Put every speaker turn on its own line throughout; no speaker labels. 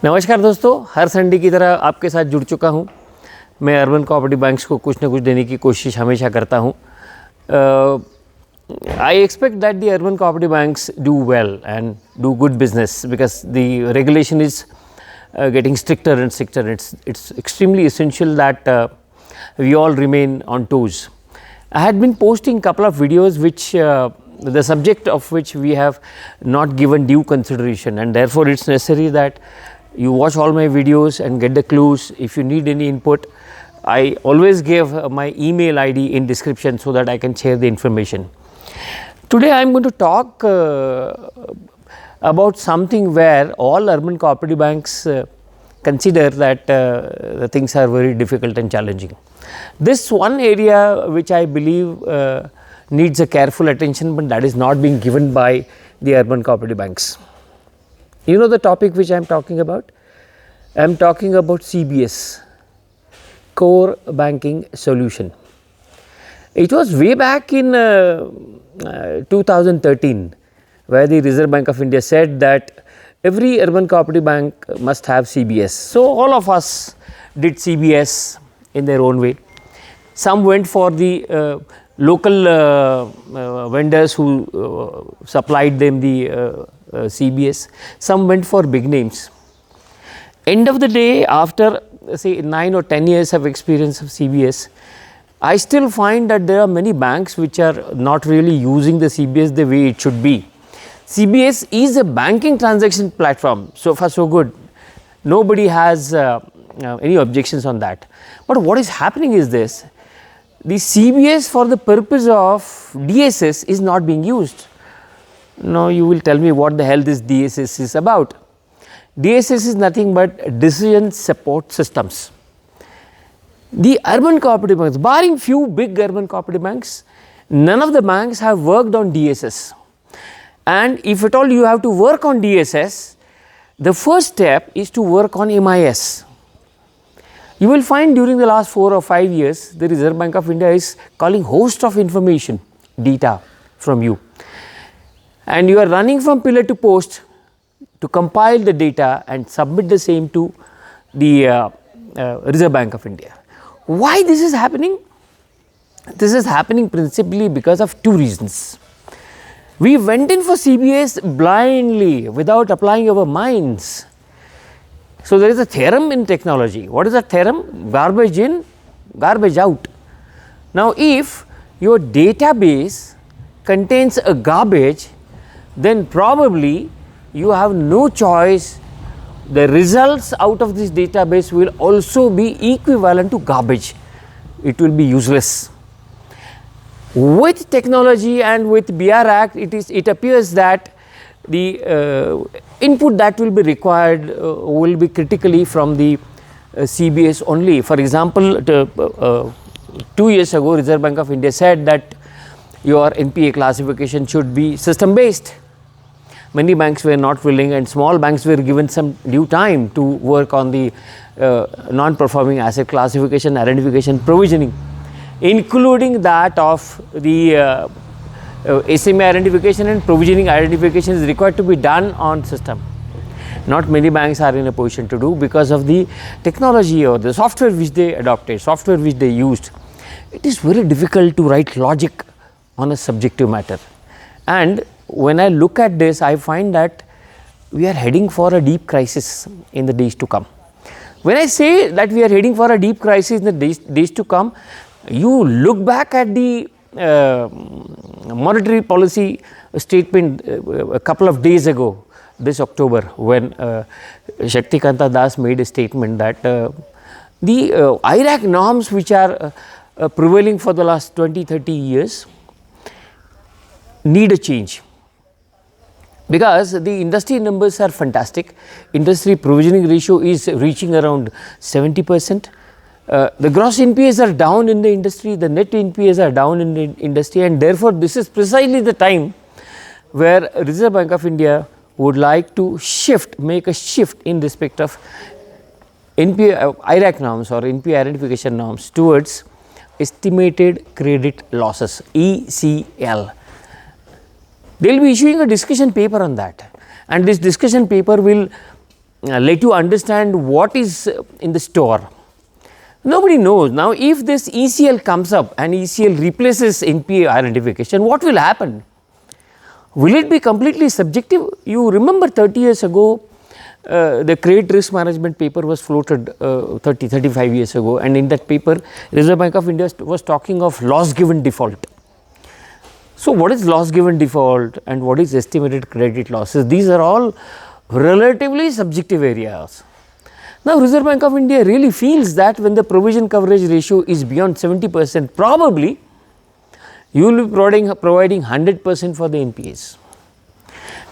नमस्कार दोस्तों, हर संडे की तरह आपके साथ जुड़ चुका हूँ। मैं अर्बन कोऑपरेटिव बैंक्स को कुछ ना कुछ देने की कोशिश हमेशा करता हूँ। I expect that the urban cooperative banks do well and do good business because the regulation is getting stricter and stricter. It's extremely essential that we all remain on toes. I had been posting a couple of videos which the subject of which we have not given due consideration, and therefore it's necessary that you watch all my videos and get the clues. If you need any input, I always give my email ID in description so that I can share the information. Today I am going to talk about something where all urban cooperative banks consider that the things are very difficult and challenging. This one area which I believe needs a careful attention, but that is not being given by the urban cooperative banks. You know the topic which I am talking about? I am talking about CBS, Core Banking Solution. It was way back in 2013 where the Reserve Bank of India said that every urban cooperative bank must have CBS. So, all of us did CBS in their own way. Some went for the local vendors who supplied them the CBS, some went for big names. End of the day, after say 9 or 10 years of experience of CBS, I still find that there are many banks which are not really using the CBS the way it should be. CBS is a banking transaction platform, so far so good. Nobody has any objections on that. But what is happening is this: the CBS for the purpose of DSS is not being used. Now you will tell me what the hell this DSS is about. DSS is nothing but decision support systems. The urban cooperative banks, barring few big urban cooperative banks, none of the banks have worked on DSS. And if at all you have to work on DSS, the first step is to work on MIS. You will find during the last 4 or 5 years, the Reserve Bank of India is calling host of information data from you, and you are running from pillar to post to compile the data and submit the same to the Reserve Bank of India. Why this is happening? This is happening principally because of two reasons. We went in for CBS blindly without applying our minds. So, there is a theorem in technology. What is that theorem? Garbage in, garbage out. Now, if your database contains a garbage, then probably you have no choice. The results out of this database will also be equivalent to garbage. It will be useless. With technology and with BR Act, it appears that the input that will be required will be critically from the CBS only. For example, 2 years ago, Reserve Bank of India said that your NPA classification should be system based. Many banks were not willing, and small banks were given some due time to work on the non-performing asset classification, identification, provisioning, including that of the SME identification and provisioning identification is required to be done on system. Not many banks are in a position to do because of the technology or the software which they adopted, software which they used. It is very difficult to write logic on a subjective matter. And when I look at this, I find that we are heading for a deep crisis in the days to come. When I say that we are heading for a deep crisis in the days to come, you look back at the monetary policy statement a couple of days ago, this October, when Shaktikanta Das made a statement that the IRAC norms which are prevailing for the last 20-30 years need a change. Because the industry numbers are fantastic, industry provisioning ratio is reaching around 70%. The gross NPAs are down in the industry, the net NPAs are down in the industry, and therefore, this is precisely the time where Reserve Bank of India would like to make a shift in respect of NPA, IRAC norms or NPA identification norms towards estimated credit losses, ECL. They will be issuing a discussion paper on that, and this discussion paper will let you understand what is in the store. Nobody knows. Now, if this ECL comes up and ECL replaces NPA identification, what will happen? Will it be completely subjective? You remember 30 years ago, the credit risk management paper was floated 35 years ago, and in that paper, Reserve Bank of India was talking of loss given default. So, what is loss given default and what is estimated credit losses? These are all relatively subjective areas. Now, Reserve Bank of India really feels that when the provision coverage ratio is beyond 70%, probably you will be providing 100% for the NPAs,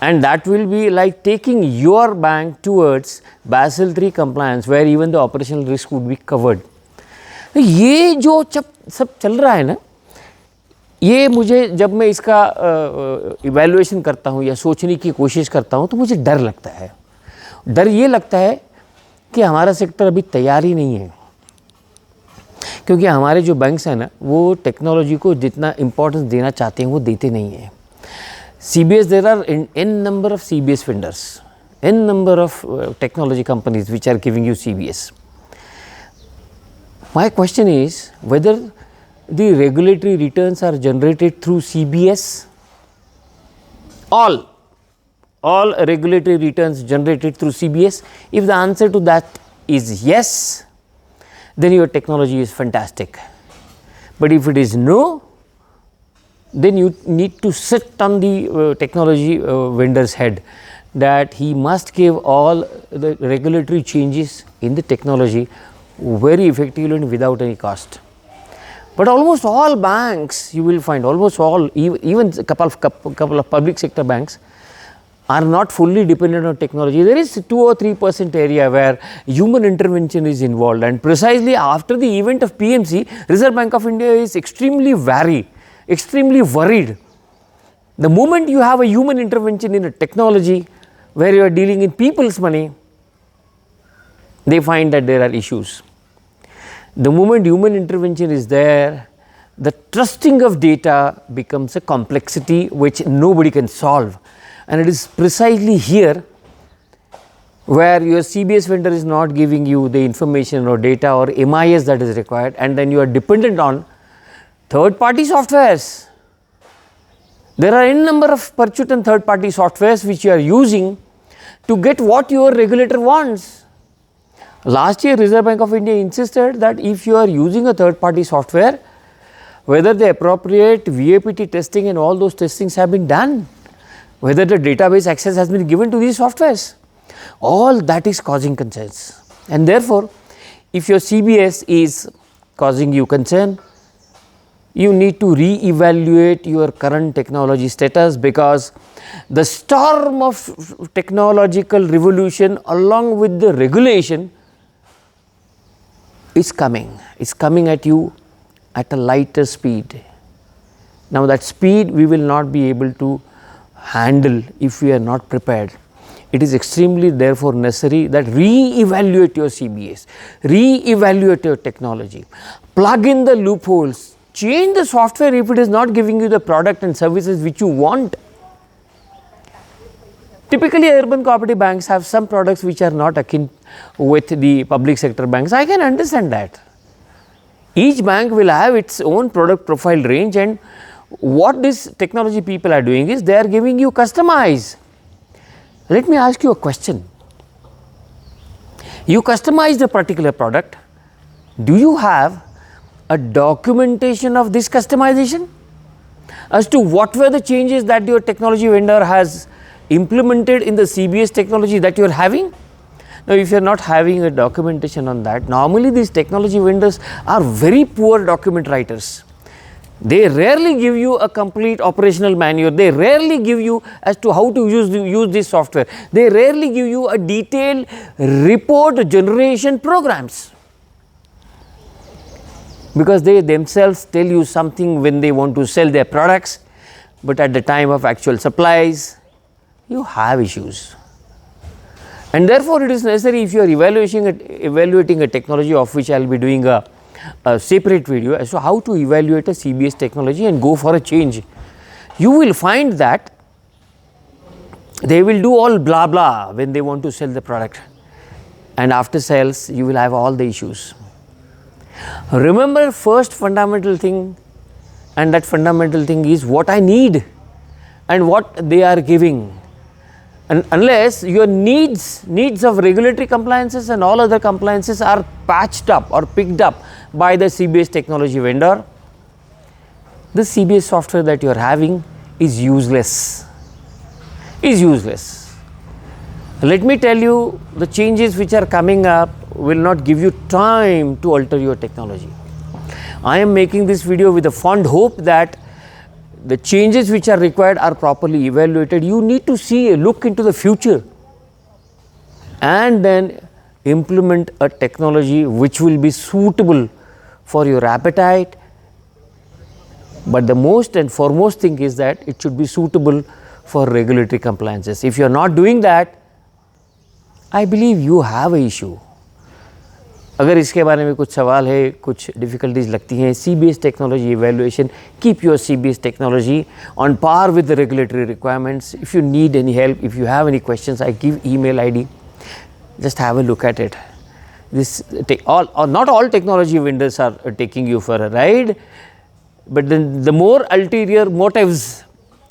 and that will be like taking your bank towards Basel III compliance, where even the operational risk would be covered. ये जो सब चल रहा है ना, ये मुझे जब मैं इसका इवैल्यूएशन करता हूँ या सोचने की कोशिश करता हूँ तो मुझे डर लगता है। डर ये लगता है कि हमारा सेक्टर अभी तैयार ही नहीं है, क्योंकि हमारे जो बैंक्स हैं ना, वो टेक्नोलॉजी को जितना इम्पोर्टेंस देना चाहते हैं वो देते नहीं हैं। CBS, there are n number of CBS vendors, n number of technology companies which are giving you CBS. My question is whether the regulatory returns are generated through CBS. All regulatory returns generated through CBS. If the answer to that is yes, then your technology is fantastic. But if it is no, then you need to sit on the technology vendor's head that he must give all the regulatory changes in the technology very effectively and without any cost. But almost all banks, you will find almost all, even a couple of public sector banks are not fully dependent on technology. There is 2 or 3% area where human intervention is involved, and precisely after the event of PMC, Reserve Bank of India is extremely worried. The moment you have a human intervention in a technology where you are dealing in people's money, they find that there are issues. The moment human intervention is there, the trusting of data becomes a complexity which nobody can solve, and it is precisely here where your CBS vendor is not giving you the information or data or MIS that is required, and then you are dependent on third party softwares. There are n number of purchased and third party softwares which you are using to get what your regulator wants. Last year, Reserve Bank of India insisted that if you are using a third party software, whether the appropriate VAPT testing and all those testings have been done, whether the database access has been given to these softwares, all that is causing concerns. And therefore, if your CBS is causing you concern, you need to re-evaluate your current technology status, because the storm of technological revolution along with the regulation is coming at you at a lighter speed. Now, that speed we will not be able to handle if we are not prepared. It is extremely therefore necessary that re-evaluate your CBS, re-evaluate your technology, plug in the loopholes, change the software if it is not giving you the product and services which you want. Typically, urban cooperative banks have some products which are not akin with the public sector banks. I can understand that. Each bank will have its own product profile range, and what these technology people are doing is they are giving you customize. Let me ask you a question. You customize the particular product. Do you have a documentation of this customization as to what were the changes that your technology vendor has implemented in the CBS technology that you are having? Now, if you are not having a documentation on that, normally these technology vendors are very poor document writers. They rarely give you a complete operational manual. They rarely give you as to how to use this software. They rarely give you a detailed report generation programs, because they themselves tell you something when they want to sell their products, but at the time of actual supplies, you have issues. And therefore, it is necessary, if you are evaluating a technology, of which I will be doing a separate video as to how to evaluate a CBS technology and go for a change, you will find that they will do all blah blah when they want to sell the product. and after sales you will have all the issues. Remember first fundamental thing, and that fundamental thing is what I need and what they are giving. And unless your needs of regulatory compliances and all other compliances are patched up or picked up by the CBS technology vendor, the CBS software that you are having is useless. Let me tell you, the changes which are coming up will not give you time to alter your technology. I am making this video with a fond hope that the changes which are required are properly evaluated. You need to look into the future and then implement a technology which will be suitable for your appetite. But the most and foremost thing is that it should be suitable for regulatory compliances. If you are not doing that, I believe you have an issue. अगर इसके बारे में कुछ सवाल है, कुछ difficulties लगती हैं, CBS technology evaluation, keep your CBS technology on par with the regulatory requirements. If you need any help, if you have any questions, I give email ID. Just have a look at it. Not all technology vendors are taking you for a ride, but then the more ulterior motives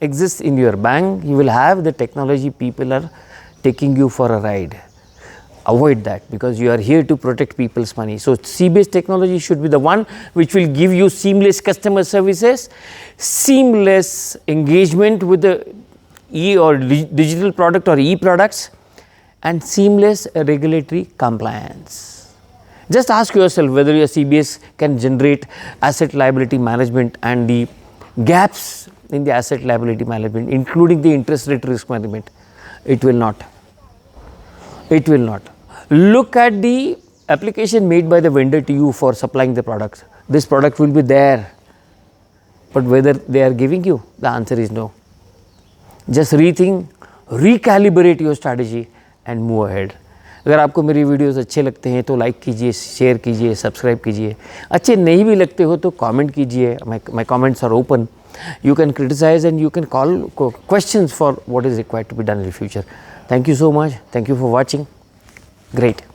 exist in your bank, you will have the technology people are taking you for a ride. Avoid that, because you are here to protect people's money. So CBS technology should be the one which will give you seamless customer services, seamless engagement with the digital product or e-products, and seamless regulatory compliance. Just ask yourself whether your CBS can generate asset liability management and the gaps in the asset liability management, including the interest rate risk management. It will not. Look at the application made by the vendor to you for supplying the products. This product will be there, but whether they are giving you, the answer is no. Just rethink, recalibrate your strategy and move ahead. अगर आपको मेरी videos अच्छे लगते हैं तो like कीजिए, share कीजिए, subscribe कीजिए. अच्छे नहीं भी लगते हो तो कमेंट कीजिए. My comments are open. You can criticize and you can call questions for what is required to be done in the future. Thank you so much. Thank you for watching. Great.